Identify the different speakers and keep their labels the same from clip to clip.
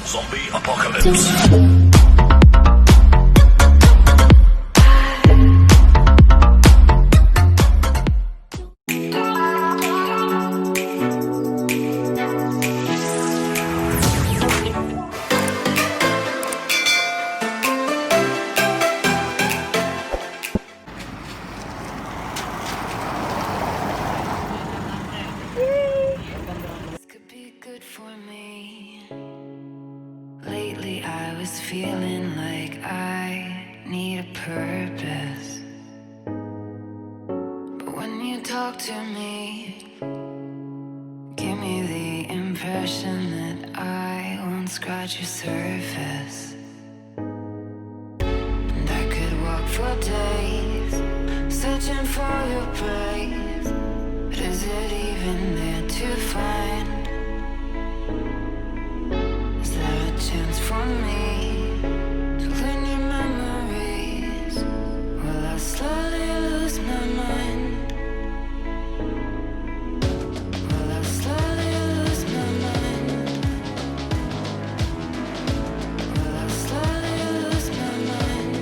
Speaker 1: Zombie apocalypse.
Speaker 2: Lately I was feeling like I need a purpose, but when you talk to me, give me the impression that I won't scratch your surface. And I could walk for days, searching for your praise, but is it even there to find? Chance for me to learn your memories. Will I slowly lose my mind? Will I slowly lose my mind? Will I slowly lose my mind?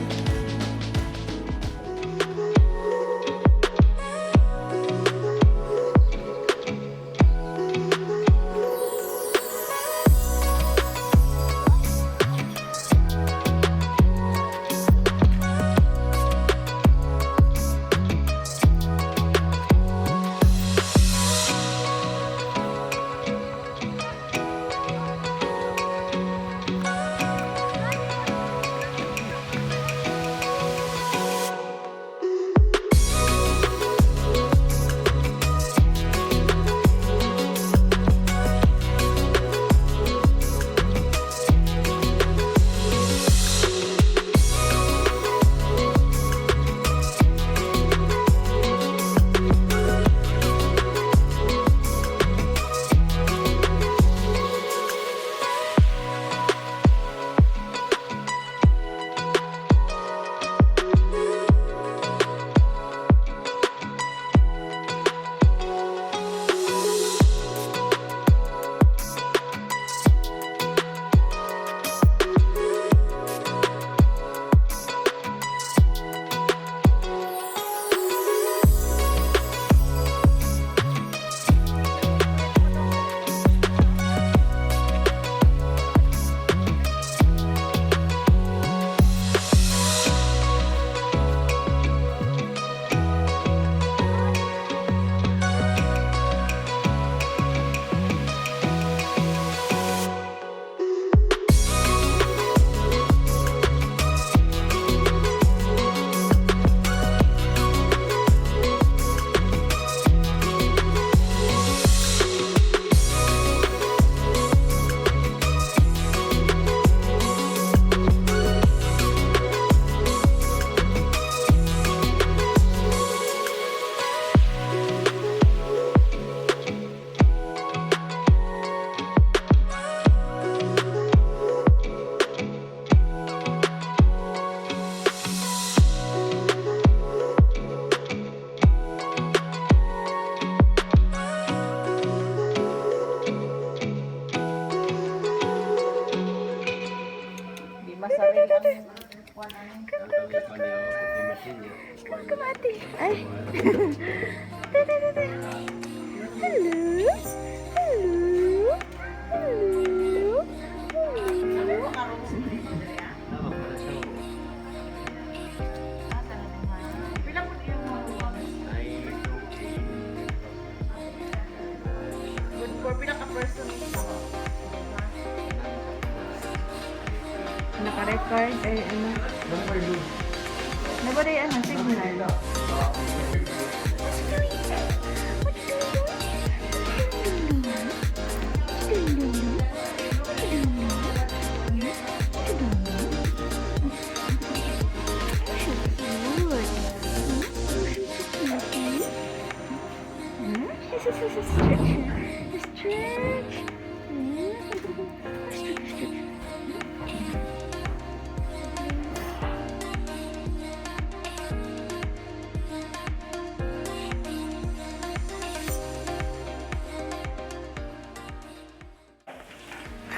Speaker 3: Kumati. Ay. Hello. Hello. Hello. Naka-record ay ano? Nabali ano, signal. Stretch.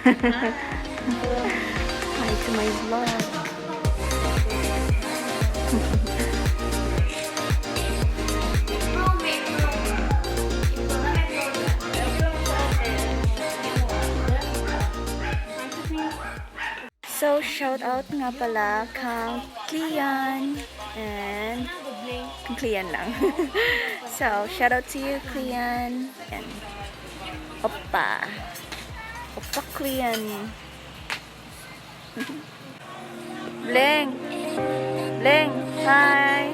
Speaker 3: Hi to my vlog. So, shout out nga pala kang Kian and kang Kian lang. So, shout out to you, Kian, and Oppa. Oppa Kian. Bleng. Bleng. Hi.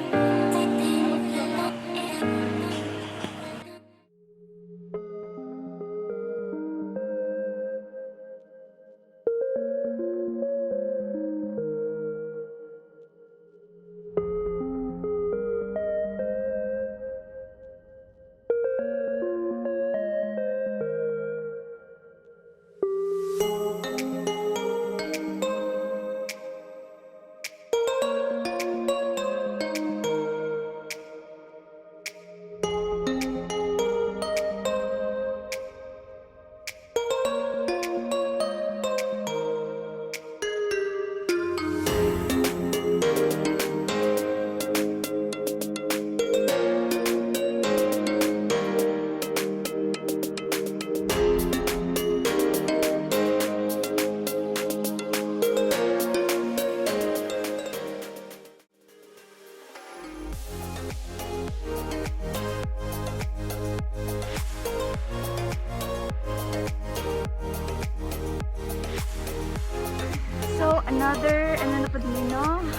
Speaker 3: So, another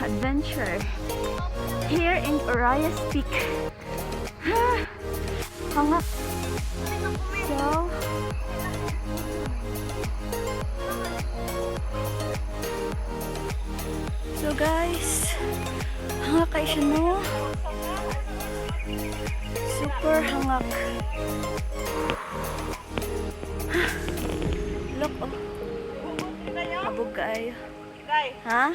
Speaker 3: adventure here in Uraya'S Peak. Hangak. So guys, hangak kayo siya, no? Super hangak. Look, oh. Mabog kayo. Ha?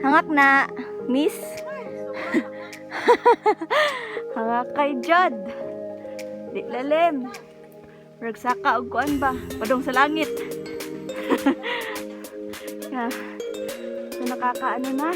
Speaker 3: Hangak na, miss. Hangak kay Jod. Di lalim. Ragsaka og kuan ba? Padong sa langit. Ya. So, nakakaano na.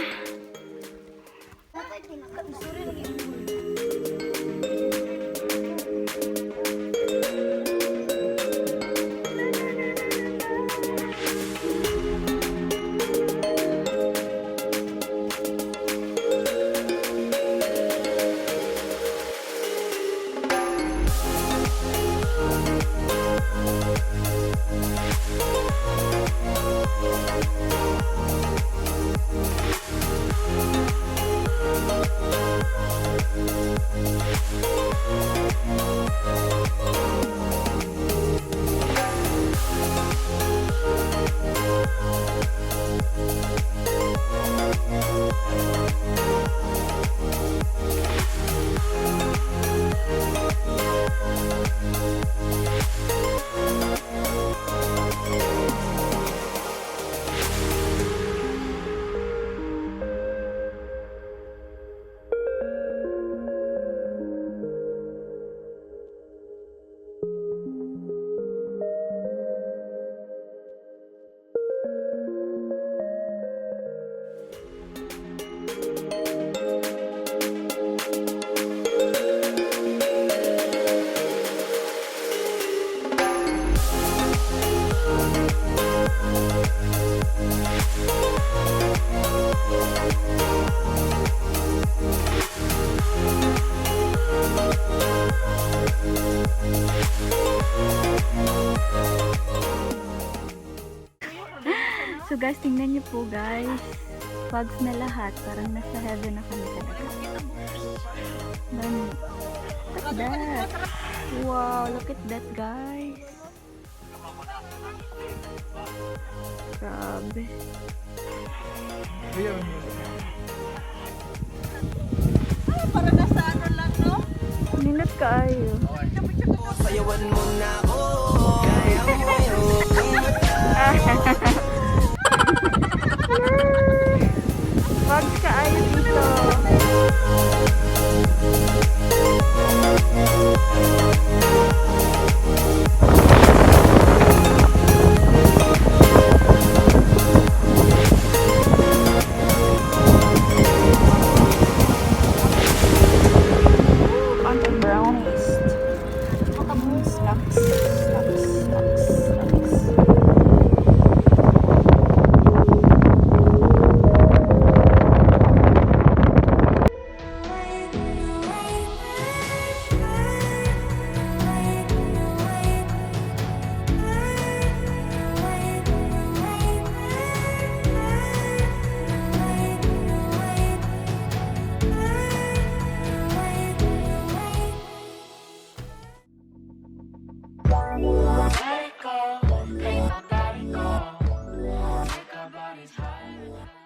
Speaker 3: So guys, tingnan niyo po guys. Fogs na lahat. Parang nasa heaven na kami talaga. Man, look at that. Wow, look at that guys. Grabe.
Speaker 4: Para nasa ano lang, no?
Speaker 3: Ninot kaayo.
Speaker 5: Sayawan mo na ako. Kaya mo yun.
Speaker 3: Fogs kaayo dito. Bye.